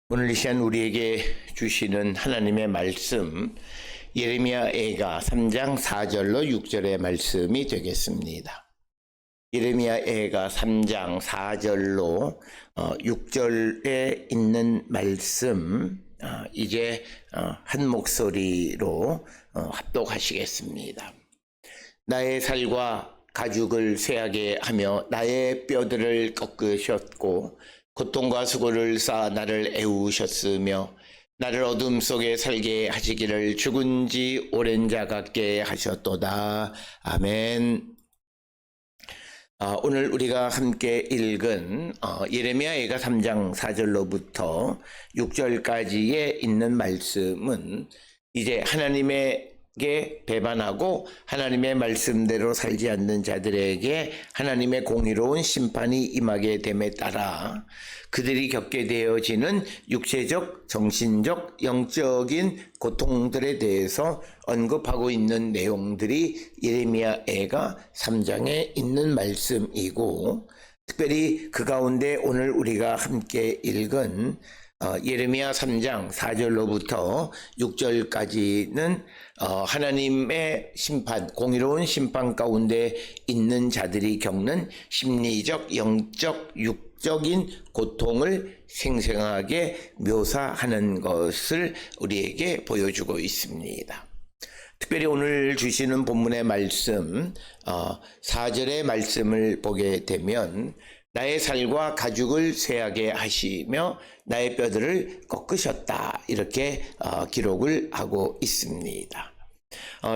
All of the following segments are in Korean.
오늘 이 시간 우리에게 주시는 하나님의 말씀, 예레미야 애가 3장 4절로 6절의 말씀이 되겠습니다. 예레미야 애가 3장 4절로 6절에 있는 말씀, 이제 한 목소리로 합독하시겠습니다. 나의 살과 가죽을 쇠하게 하며 나의 뼈들을 꺾으셨고 고통과 수고를 쌓아 나를 애우셨으며 나를 어둠 속에 살게 하시기를 죽은 지 오랜 자 같게 하셨도다. 아멘. 오늘 우리가 함께 읽은 예레미야 애가 3장 4절로부터 6절까지에 있는 말씀은 이제 하나님에게 배반하고 하나님의 말씀대로 살지 않는 자들에게 하나님의 공의로운 심판이 임하게 됨에 따라 그들이 겪게 되어지는 육체적, 정신적, 영적인 고통들에 대해서 언급하고 있는 내용들이 예레미야 애가 3장에 있는 말씀이고, 특별히 그 가운데 오늘 우리가 함께 읽은 예레미야 3장 4절로부터 6절까지는 하나님의 심판, 공의로운 심판 가운데 있는 자들이 겪는 심리적, 영적, 육적인 고통을 생생하게 묘사하는 것을 우리에게 보여주고 있습니다. 특별히 오늘 주시는 본문의 말씀 4절의 말씀을 보게 되면 나의 살과 가죽을 쇠하게 하시며 나의 뼈들을 꺾으셨다, 이렇게 기록을 하고 있습니다.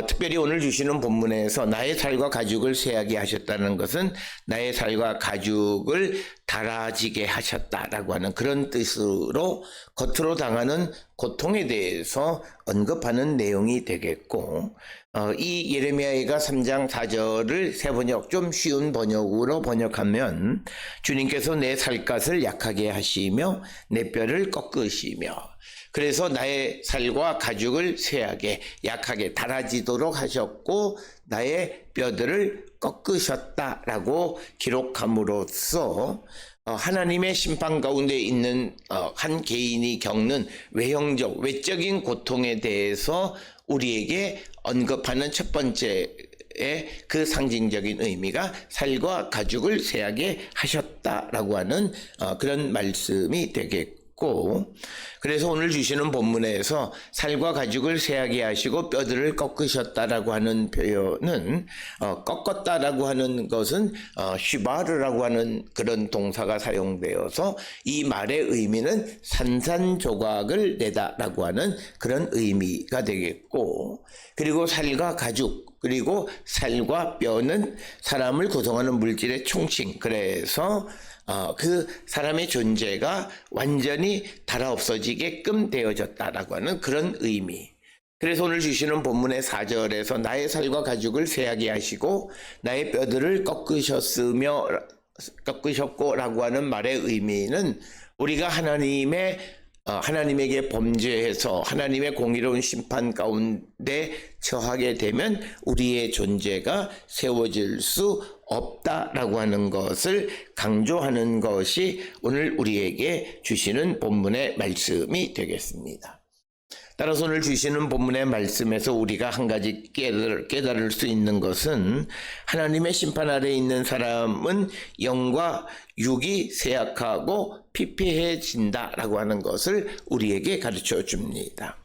특별히 오늘 주시는 본문에서 나의 살과 가죽을 쇠하게 하셨다는 것은 나의 살과 가죽을 달아지게 하셨다라고 하는 그런 뜻으로 겉으로 당하는 고통에 대해서 언급하는 내용이 되겠고, 이 예레미야가 3장 4절을 새 번역, 좀 쉬운 번역으로 번역하면 주님께서 내 살갗을 약하게 하시며 내 뼈를 꺾으시며, 그래서 나의 살과 가죽을 쇠하게, 약하게 달아지도록 하셨고 나의 뼈들을 꺾으셨다라고 기록함으로써 하나님의 심판 가운데 있는 한 개인이 겪는 외형적, 외적인 고통에 대해서 우리에게 언급하는 첫 번째 그 상징적인 의미가 살과 가죽을 쇠하게 하셨다라고 하는 그런 말씀이 되겠고, 그래서 오늘 주시는 본문에서 살과 가죽을 쇠하게 하시고 뼈들을 꺾으셨다라고 하는 표현은 꺾었다라고 하는 것은 쉬바르라고 하는 그런 동사가 사용되어서 이 말의 의미는 산산조각을 내다라고 하는 그런 의미가 되겠고, 그리고 살과 가죽, 그리고 살과 뼈는 사람을 구성하는 물질의 총칭, 그래서 그 사람의 존재가 완전히 달아 없어지게끔 되어졌다라고 하는 그런 의미. 그래서 오늘 주시는 본문의 4절에서 나의 살과 가죽을 쇠하게 하시고 나의 뼈들을 꺾으셨고 라고 하는 말의 의미는 우리가 하나님에게 범죄해서 하나님의 공의로운 심판 가운데 처하게 되면 우리의 존재가 세워질 수 없다라고 하는 것을 강조하는 것이 오늘 우리에게 주시는 본문의 말씀이 되겠습니다. 따라서 오늘 주시는 본문의 말씀에서 우리가 한 가지 깨달을 수 있는 것은 하나님의 심판 아래에 있는 사람은 영과 육이 쇠약하고 피폐해진다라고 하는 것을 우리에게 가르쳐 줍니다.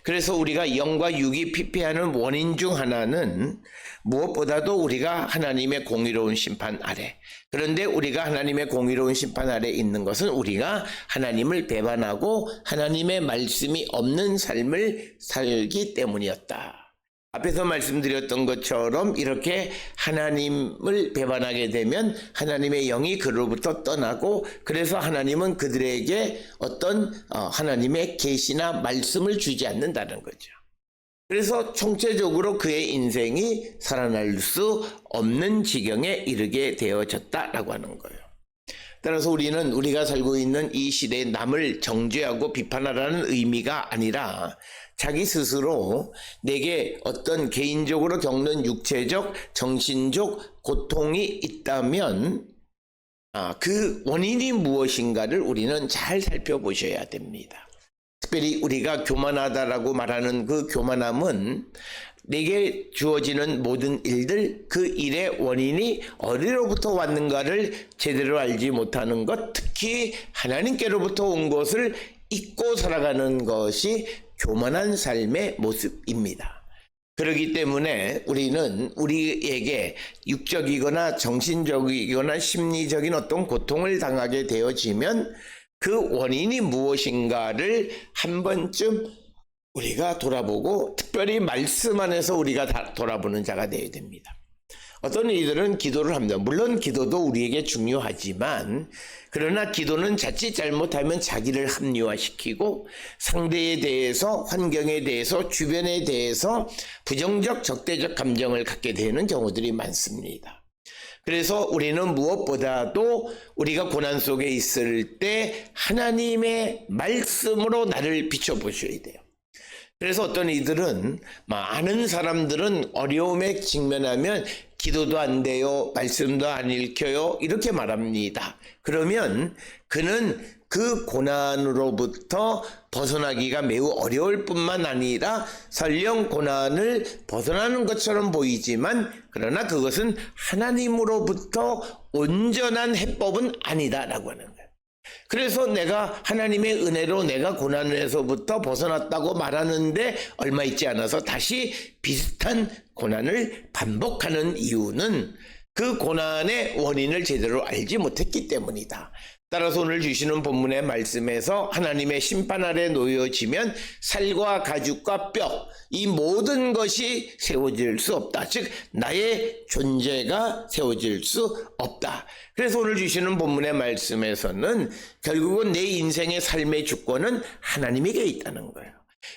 그래서 우리가 영과 육이 피폐하는 원인 중 하나는 무엇보다도 우리가 하나님의 공의로운 심판 아래, 그런데 우리가 하나님의 공의로운 심판 아래 있는 것은 우리가 하나님을 배반하고 하나님의 말씀이 없는 삶을 살기 때문이었다. 앞에서 말씀드렸던 것처럼 이렇게 하나님을 배반하게 되면 하나님의 영이 그로부터 떠나고, 그래서 하나님은 그들에게 어떤 하나님의 계시나 말씀을 주지 않는다는 거죠. 그래서 총체적으로 그의 인생이 살아날 수 없는 지경에 이르게 되어졌다라고 하는 거예요. 따라서 우리는 우리가 살고 있는 이 시대에 남을 정죄하고 비판하라는 의미가 아니라 자기 스스로 내게 어떤 개인적으로 겪는 육체적, 정신적 고통이 있다면 그 원인이 무엇인가를 우리는 잘 살펴보셔야 됩니다. 특별히 우리가 교만하다라고 말하는 그 교만함은 내게 주어지는 모든 일들, 그 일의 원인이 어디로부터 왔는가를 제대로 알지 못하는 것, 특히 하나님께로부터 온 것을 잊고 살아가는 것이 교만한 삶의 모습입니다. 그렇기 때문에 우리는 우리에게 육적이거나 정신적이거나 심리적인 어떤 고통을 당하게 되어지면 그 원인이 무엇인가를 한 번쯤 우리가 돌아보고, 특별히 말씀 안에서 우리가 돌아보는 자가 되어야 됩니다. 어떤 이들은 기도를 합니다. 물론 기도도 우리에게 중요하지만, 그러나 기도는 자칫 잘못하면 자기를 합리화시키고 상대에 대해서, 환경에 대해서, 주변에 대해서 부정적, 적대적 감정을 갖게 되는 경우들이 많습니다. 그래서 우리는 무엇보다도 우리가 고난 속에 있을 때 하나님의 말씀으로 나를 비춰보셔야 돼요. 그래서 어떤 이들은, 아는 사람들은 어려움에 직면하면 기도도 안 돼요, 말씀도 안 읽혀요, 이렇게 말합니다. 그러면 그는 그 고난으로부터 벗어나기가 매우 어려울 뿐만 아니라 설령 고난을 벗어나는 것처럼 보이지만, 그러나 그것은 하나님으로부터 온전한 해법은 아니다라고 하는 거예요. 그래서 내가 하나님의 은혜로 내가 고난에서부터 벗어났다고 말하는데 얼마 있지 않아서 다시 비슷한 고난을 반복하는 이유는 그 고난의 원인을 제대로 알지 못했기 때문이다. 따라서 오늘 주시는 본문의 말씀에서 하나님의 심판 아래 놓여지면 살과 가죽과 뼈, 이 모든 것이 세워질 수 없다. 즉 나의 존재가 세워질 수 없다. 그래서 오늘 주시는 본문의 말씀에서는 결국은 내 인생의 삶의 주권은 하나님에게 있다는 거예요.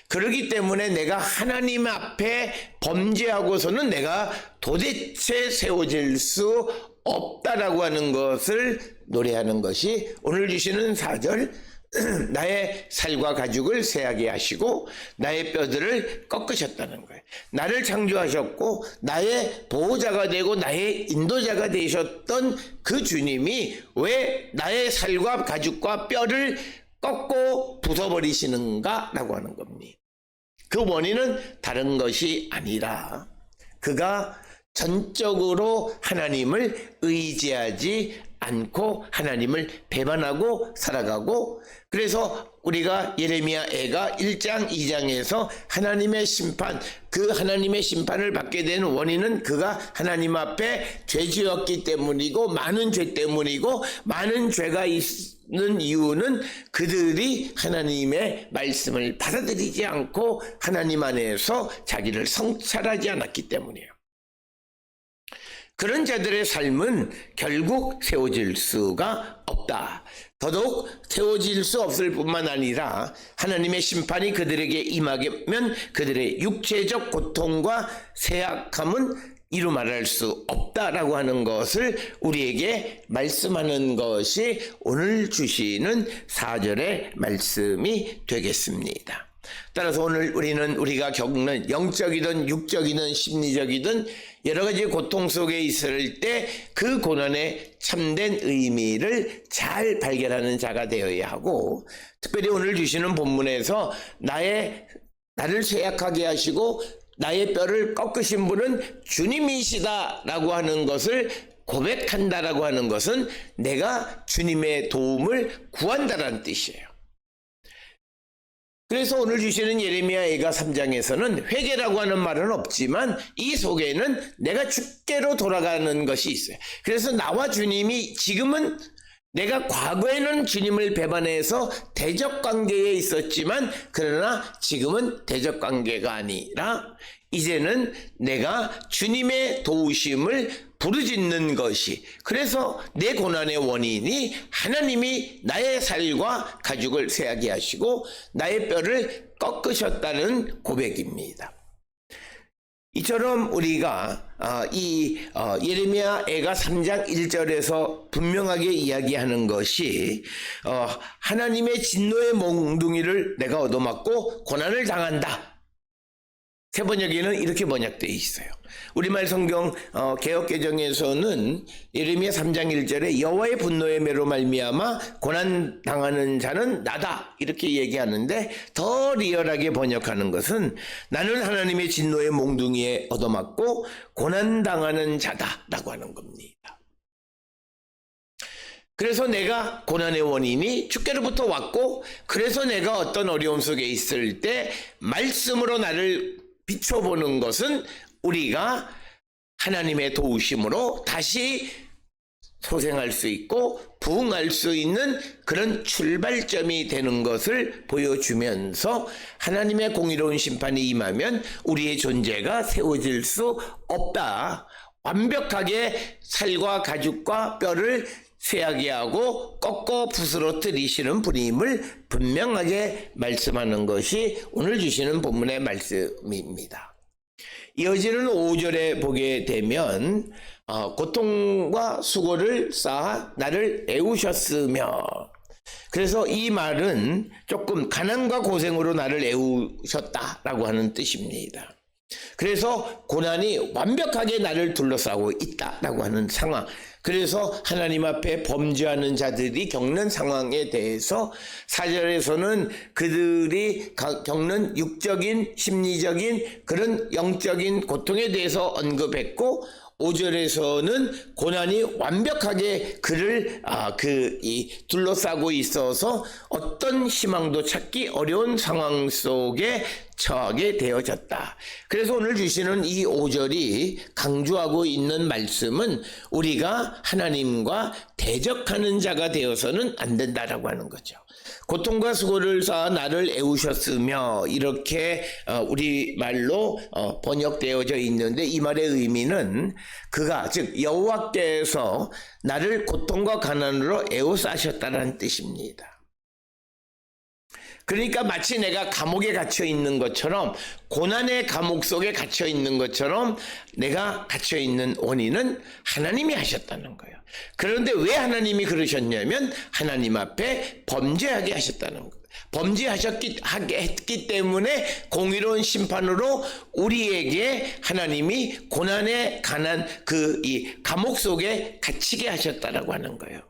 그렇기 때문에 내가 하나님 앞에 범죄하고서는 내가 도대체 세워질 수 없다라고 하는 것을 노래하는 것이 오늘 주시는 4절, 나의 살과 가죽을 쇠하게 하시고 나의 뼈들을 꺾으셨다는 거예요. 나를 창조하셨고 나의 보호자가 되고 나의 인도자가 되셨던 그 주님이 왜 나의 살과 가죽과 뼈를 꺾고 부숴버리시는가 라고 하는 겁니다. 그 원인은 다른 것이 아니라 그가 전적으로 하나님을 의지하지 않고 하나님을 배반하고 살아가고, 그래서 우리가 예레미야 애가 1장 2장에서 하나님의 심판, 그 하나님의 심판을 받게 된 원인은 그가 하나님 앞에 죄지었기 때문이고, 많은 죄 때문이고, 많은 죄가 있는 이유는 그들이 하나님의 말씀을 받아들이지 않고 하나님 안에서 자기를 성찰하지 않았기 때문이에요. 그런 자들의 삶은 결국 세워질 수가 없다. 더더욱 세워질 수 없을 뿐만 아니라 하나님의 심판이 그들에게 임하면 그들의 육체적 고통과 쇠약함은 이루 말할 수 없다라고 하는 것을 우리에게 말씀하는 것이 오늘 주시는 4절의 말씀이 되겠습니다. 따라서 오늘 우리는 우리가 겪는 영적이든 육적이든 심리적이든 여러 가지 고통 속에 있을 때 그 고난의 참된 의미를 잘 발견하는 자가 되어야 하고, 특별히 오늘 주시는 본문에서 나를 쇠약하게 하시고 나의 뼈를 꺾으신 분은 주님이시다라고 하는 것을 고백한다라고 하는 것은 내가 주님의 도움을 구한다라는 뜻이에요. 그래서 오늘 주시는 예레미야 애가 3장에서는 회개라고 하는 말은 없지만 이 속에는 내가 주께로 돌아가는 것이 있어요. 그래서 나와 주님이 지금은, 내가 과거에는 주님을 배반해서 대적관계에 있었지만 그러나 지금은 대적관계가 아니라 이제는 내가 주님의 도우심을 부르짖는 것이, 그래서 내 고난의 원인이 하나님이 나의 살과 가죽을 쇠하게 하시고 나의 뼈를 꺾으셨다는 고백입니다. 이처럼 우리가 예레미야 애가 3장 1절에서 분명하게 이야기하는 것이 하나님의 진노의 몽둥이를 내가 얻어맞고 고난을 당한다. 새 번역에는 이렇게 번역되어 있어요. 우리말 성경 개역개정에서는 예레미야 3장 1절에 여호와의 분노의 매로 말미암아 고난 당하는 자는 나다 이렇게 얘기하는데, 더 리얼하게 번역하는 것은 나는 하나님의 진노의 몽둥이에 얻어맞고 고난 당하는 자다라고 하는 겁니다. 그래서 내가 고난의 원인이 주께로부터 왔고, 그래서 내가 어떤 어려움 속에 있을 때 말씀으로 나를 비춰보는 것은 우리가 하나님의 도우심으로 다시 소생할 수 있고 부흥할 수 있는 그런 출발점이 되는 것을 보여주면서, 하나님의 공의로운 심판이 임하면 우리의 존재가 세워질 수 없다. 완벽하게 살과 가죽과 뼈를 쇠하게 하고 꺾어 부스러뜨리시는 분임을 분명하게 말씀하는 것이 오늘 주시는 본문의 말씀입니다. 이어지는 5절에 보게 되면 고통과 수고를 쌓아 나를 애우셨으며, 그래서 이 말은 조금 가난과 고생으로 나를 애우셨다라고 하는 뜻입니다. 그래서 고난이 완벽하게 나를 둘러싸고 있다라고 하는 상황, 그래서 하나님 앞에 범죄하는 자들이 겪는 상황에 대해서 4절에서는 그들이 겪는 육적인, 심리적인 그런 영적인 고통에 대해서 언급했고, 5절에서는 고난이 완벽하게 그를 둘러싸고 있어서 어떤 희망도 찾기 어려운 상황 속에 처하게 되어졌다. 그래서 오늘 주시는 이 5절이 강조하고 있는 말씀은 우리가 하나님과 대적하는 자가 되어서는 안 된다라고 하는 거죠. 고통과 수고를 쌓아 나를 애우셨으며, 이렇게 우리말로 번역되어져 있는데, 이 말의 의미는 그가, 즉 여호와께서 나를 고통과 가난으로 애워싸셨다는 뜻입니다. 그러니까 마치 내가 감옥에 갇혀 있는 것처럼, 고난의 감옥 속에 갇혀 있는 것처럼 내가 갇혀 있는 원인은 하나님이 하셨다는 거예요. 그런데 왜 하나님이 그러셨냐면 하나님 앞에 범죄하게 하셨다는 거예요. 범죄했기 때문에 공의로운 심판으로 우리에게 하나님이 고난의 이 감옥 속에 갇히게 하셨다라고 하는 거예요.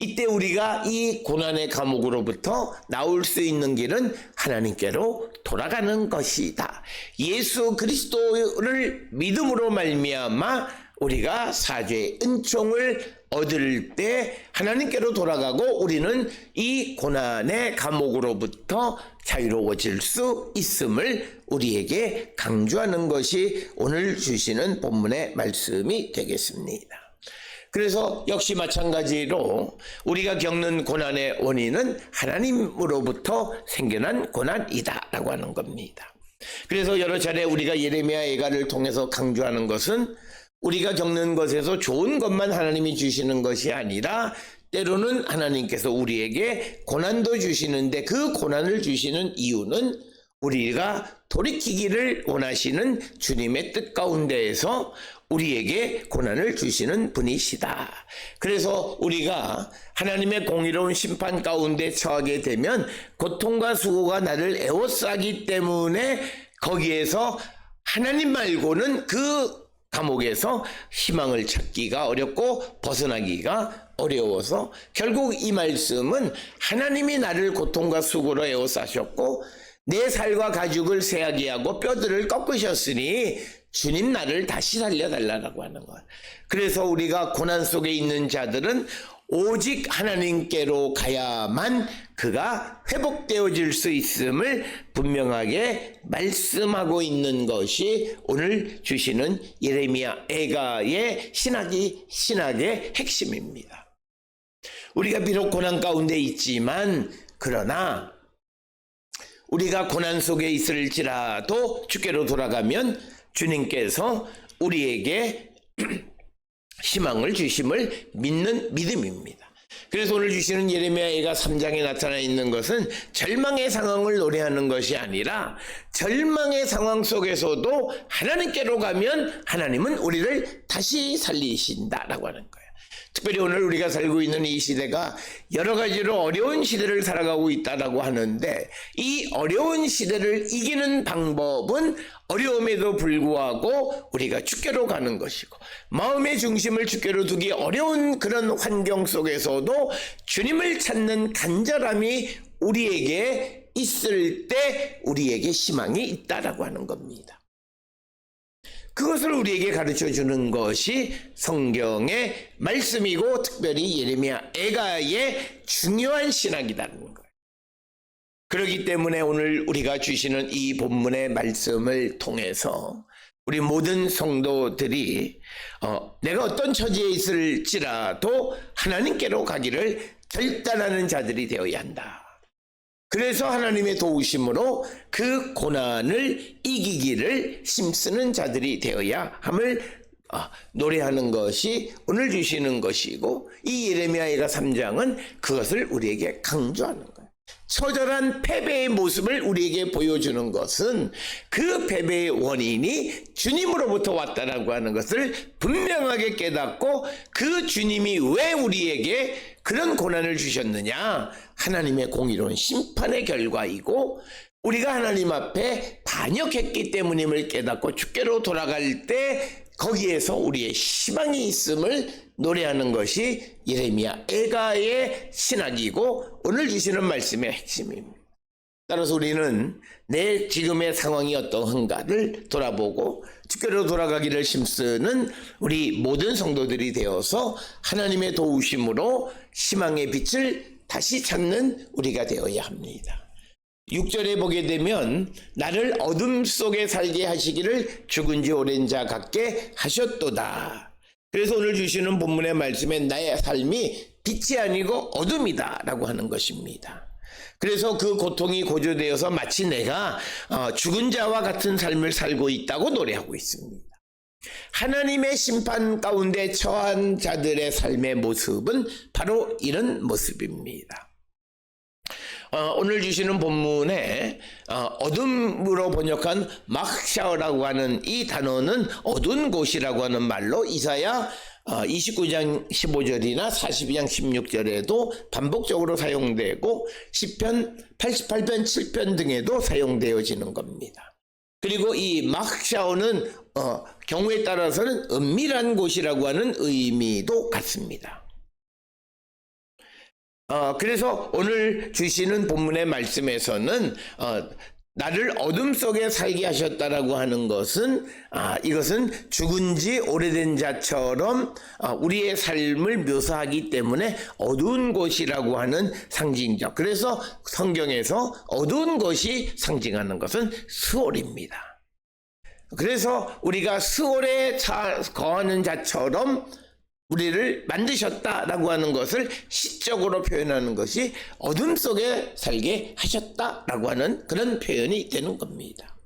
이때 우리가 이 고난의 감옥으로부터 나올 수 있는 길은 하나님께로 돌아가는 것이다. 예수 그리스도를 믿음으로 말미암아 우리가 사죄의 은총을 얻을 때 하나님께로 돌아가고 우리는 이 고난의 감옥으로부터 자유로워질 수 있음을 우리에게 강조하는 것이 오늘 주시는 본문의 말씀이 되겠습니다. 그래서 역시 마찬가지로 우리가 겪는 고난의 원인은 하나님으로부터 생겨난 고난이다 라고 하는 겁니다. 그래서 여러 차례 우리가 예레미야 예가를 통해서 강조하는 것은 우리가 겪는 것에서 좋은 것만 하나님이 주시는 것이 아니라 때로는 하나님께서 우리에게 고난도 주시는데, 그 고난을 주시는 이유는 우리가 돌이키기를 원하시는 주님의 뜻 가운데에서 우리에게 고난을 주시는 분이시다. 그래서 우리가 하나님의 공의로운 심판 가운데 처하게 되면 고통과 수고가 나를 애워싸기 때문에 거기에서 하나님 말고는 그 감옥에서 희망을 찾기가 어렵고 벗어나기가 어려워서, 결국 이 말씀은 하나님이 나를 고통과 수고로 애워싸셨고 내 살과 가죽을 쇠하게 하고 뼈들을 꺾으셨으니 주님 나를 다시 살려달라고 하는 거예요. 그래서 우리가 고난 속에 있는 자들은 오직 하나님께로 가야만 그가 회복되어질 수 있음을 분명하게 말씀하고 있는 것이 오늘 주시는 예레미야 예가의 신학의 핵심입니다. 우리가 비록 고난 가운데 있지만, 그러나 우리가 고난 속에 있을지라도 주께로 돌아가면 주님께서 우리에게 희망을 주심을 믿는 믿음입니다. 그래서 오늘 주시는 예레미야 예가 3장에 나타나 있는 것은 절망의 상황을 노래하는 것이 아니라, 절망의 상황 속에서도 하나님께로 가면 하나님은 우리를 다시 살리신다라고 하는 거예요. 특별히 오늘 우리가 살고 있는 이 시대가 여러 가지로 어려운 시대를 살아가고 있다라고 하는데, 이 어려운 시대를 이기는 방법은 어려움에도 불구하고 우리가 주께로 가는 것이고, 마음의 중심을 주께로 두기 어려운 그런 환경 속에서도 주님을 찾는 간절함이 우리에게 있을 때 우리에게 희망이 있다라고 하는 겁니다. 그것을 우리에게 가르쳐 주는 것이 성경의 말씀이고, 특별히 예레미야 애가의 중요한 신학이라는 거예요. 그렇기 때문에 오늘 우리가 주시는 이 본문의 말씀을 통해서 우리 모든 성도들이 내가 어떤 처지에 있을지라도 하나님께로 가기를 결단하는 자들이 되어야 한다. 그래서 하나님의 도우심으로 그 고난을 이기기를 힘쓰는 자들이 되어야 함을 노래하는 것이 오늘 주시는 것이고, 이 예레미야가 3장은 그것을 우리에게 강조하는 거예요. 처절한 패배의 모습을 우리에게 보여주는 것은 그 패배의 원인이 주님으로부터 왔다라고 하는 것을 분명하게 깨닫고, 그 주님이 왜 우리에게 그런 고난을 주셨느냐, 하나님의 공의로운 심판의 결과이고, 우리가 하나님 앞에 반역했기 때문임을 깨닫고 주께로 돌아갈 때 거기에서 우리의 희망이 있음을 노래하는 것이 예레미야 애가의 신학이고, 오늘 주시는 말씀의 핵심입니다. 따라서 우리는 내 지금의 상황이 어떠한가를 돌아보고 주께로 돌아가기를 힘쓰는 우리 모든 성도들이 되어서 하나님의 도우심으로 희망의 빛을 다시 찾는 우리가 되어야 합니다. 6절에 보게 되면 나를 어둠 속에 살게 하시기를 죽은 지 오랜 자 같게 하셨도다. 그래서 오늘 주시는 본문의 말씀에 나의 삶이 빛이 아니고 어둠이다 라고 하는 것입니다. 그래서 그 고통이 고조되어서 마치 내가 죽은 자와 같은 삶을 살고 있다고 노래하고 있습니다. 하나님의 심판 가운데 처한 자들의 삶의 모습은 바로 이런 모습입니다. 오늘 주시는 본문에 어둠으로 번역한 막샤라고 하는 이 단어는 어두운 곳이라고 하는 말로 이사야 29장 15절이나 42장 16절에도 반복적으로 사용되고 시편 88편 7편 등에도 사용되어지는 겁니다. 그리고 이 막샤오는 경우에 따라서는 은밀한 곳이라고 하는 의미도 같습니다. 그래서 오늘 주시는 본문의 말씀에서는 나를 어둠 속에 살게 하셨다라고 하는 것은 이것은 죽은 지 오래된 자처럼 우리의 삶을 묘사하기 때문에 어두운 곳이라고 하는 상징적, 그래서 성경에서 어두운 것이 상징하는 것은 스올입니다. 그래서 우리가 스올에 거하는 자처럼 우리를 만드셨다라고 하는 것을 시적으로 표현하는 것이 어둠 속에 살게 하셨다라고 하는 그런 표현이 되는 겁니다.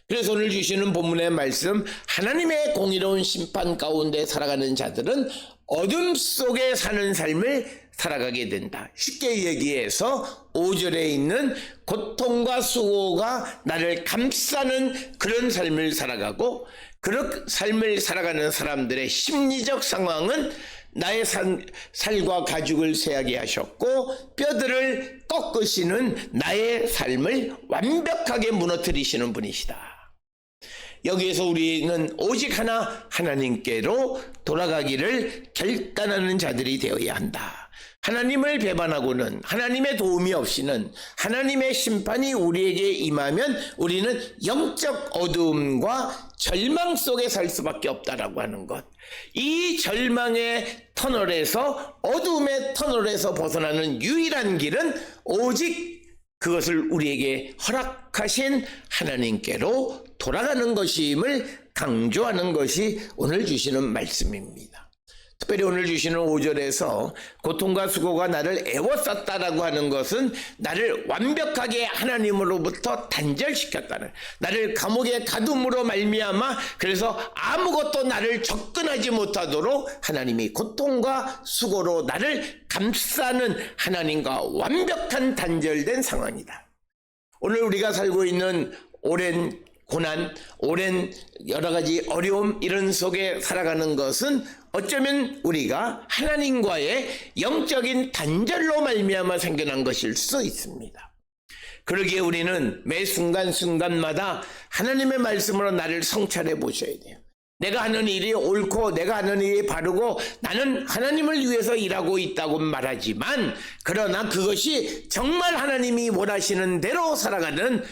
그래서 오늘 주시는 본문의 말씀, 하나님의 공의로운 심판 가운데 살아가는 자들은 어둠 속에 사는 삶을 살아가게 된다. 쉽게 얘기해서 5절에 있는 고통과 수고가 나를 감싸는 그런 삶을 살아가고, 그런 삶을 살아가는 사람들의 심리적 상황은 나의 살과 가죽을 쇠하게 하셨고 뼈들을 꺾으시는 나의 삶을 완벽하게 무너뜨리시는 분이시다. 여기에서 우리는 오직 하나님께로 돌아가기를 결단하는 자들이 되어야 한다. 하나님을 배반하고는, 하나님의 도움이 없이는, 하나님의 심판이 우리에게 임하면 우리는 영적 어두움과 절망 속에 살 수밖에 없다라고 하는 것. 이 절망의 터널에서, 어두움의 터널에서 벗어나는 유일한 길은 오직 그것을 우리에게 허락하신 하나님께로 돌아가는 것임을 강조하는 것이 오늘 주시는 말씀입니다. 특별히 오늘 주시는 5절에서 고통과 수고가 나를 애워쌌다라고 하는 것은 나를 완벽하게 하나님으로부터 단절시켰다는, 나를 감옥에 가둠으로 말미암아 그래서 아무것도 나를 접근하지 못하도록 하나님이 고통과 수고로 나를 감싸는 하나님과 완벽한 단절된 상황이다. 오늘 우리가 살고 있는 오랜 고난, 오랜 여러 가지 어려움 이런 속에 살아가는 것은 어쩌면 우리가 하나님과의 영적인 단절로 말미암아 생겨난 것일 수 있습니다. 그러기에 우리는 매 순간순간마다 하나님의 말씀으로 나를 성찰해 보셔야 돼요. 내가 하는 일이 옳고 내가 하는 일이 바르고 나는 하나님을 위해서 일하고 있다고 말하지만, 그러나 그것이 정말 하나님이 원하시는 대로 살아가는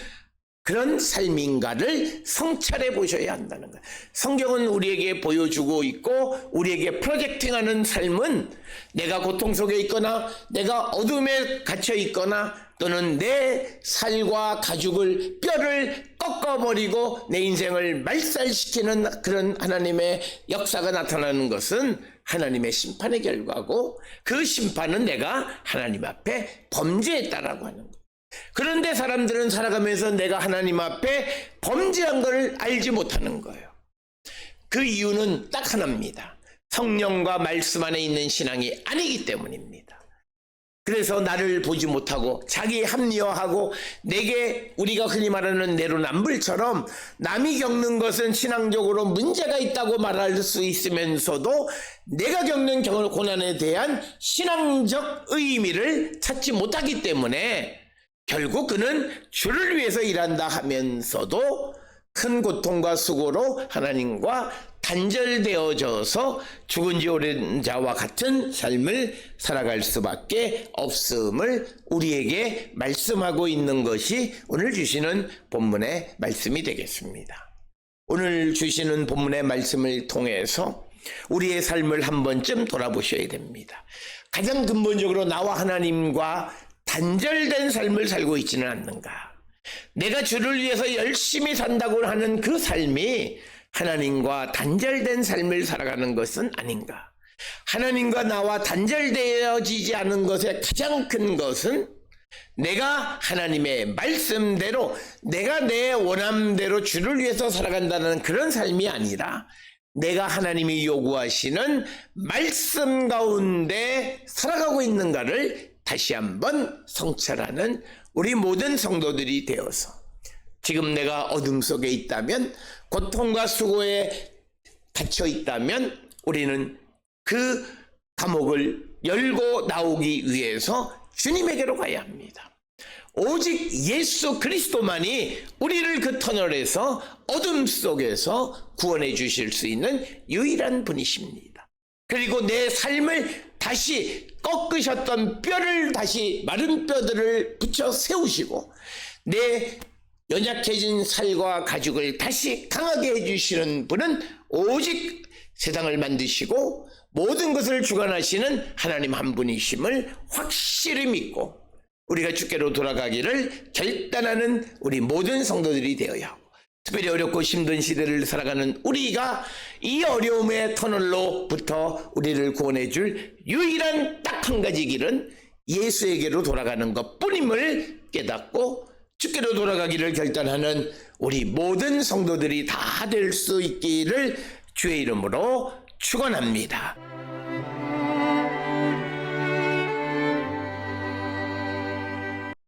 그런 삶인가를 성찰해 보셔야 한다는 거예요. 성경은 우리에게 보여주고 있고 우리에게 프로젝팅하는 삶은 내가 고통 속에 있거나 내가 어둠에 갇혀 있거나 또는 내 살과 가죽을 뼈를 꺾어버리고 내 인생을 말살시키는 그런 하나님의 역사가 나타나는 것은 하나님의 심판의 결과고, 그 심판은 내가 하나님 앞에 범죄했다라고 하는 거예요. 그런데 사람들은 살아가면서 내가 하나님 앞에 범죄한 걸 알지 못하는 거예요. 그 이유는 딱 하나입니다. 성령과 말씀 안에 있는 신앙이 아니기 때문입니다. 그래서 나를 보지 못하고 자기 합리화하고 내게 우리가 흔히 말하는 내로남불처럼 남이 겪는 것은 신앙적으로 문제가 있다고 말할 수 있으면서도 내가 겪는 고난에 대한 신앙적 의미를 찾지 못하기 때문에 결국 그는 주를 위해서 일한다 하면서도 큰 고통과 수고로 하나님과 단절되어져서 죽은 지 오랜 자와 같은 삶을 살아갈 수밖에 없음을 우리에게 말씀하고 있는 것이 오늘 주시는 본문의 말씀이 되겠습니다. 오늘 주시는 본문의 말씀을 통해서 우리의 삶을 한 번쯤 돌아보셔야 됩니다. 가장 근본적으로 나와 하나님과 단절된 삶을 살고 있지는 않는가? 내가 주를 위해서 열심히 산다고 하는 그 삶이 하나님과 단절된 삶을 살아가는 것은 아닌가? 하나님과 나와 단절되어지지 않은 것의 가장 큰 것은 내가 하나님의 말씀대로 내가 내 원함대로 주를 위해서 살아간다는 그런 삶이 아니라 내가 하나님이 요구하시는 말씀 가운데 살아가고 있는가를 다시 한번 성찰하는 우리 모든 성도들이 되어서, 지금 내가 어둠 속에 있다면, 고통과 수고에 갇혀 있다면 우리는 그 감옥을 열고 나오기 위해서 주님에게로 가야 합니다. 오직 예수 그리스도만이 우리를 그 터널에서 어둠 속에서 구원해 주실 수 있는 유일한 분이십니다. 그리고 내 삶을 다시 꺾으셨던 뼈를 다시 마른 뼈들을 붙여 세우시고 내 연약해진 살과 가죽을 다시 강하게 해주시는 분은 오직 세상을 만드시고 모든 것을 주관하시는 하나님 한 분이심을 확실히 믿고 우리가 주께로 돌아가기를 결단하는 우리 모든 성도들이 되어야 하고, 특별히 어렵고 힘든 시대를 살아가는 우리가 이 어려움의 터널로부터 우리를 구원해 줄 유일한 딱 한 가지 길은 예수에게로 돌아가는 것뿐임을 깨닫고 주께로 돌아가기를 결단하는 우리 모든 성도들이 다 될 수 있기를 주의 이름으로 축원합니다.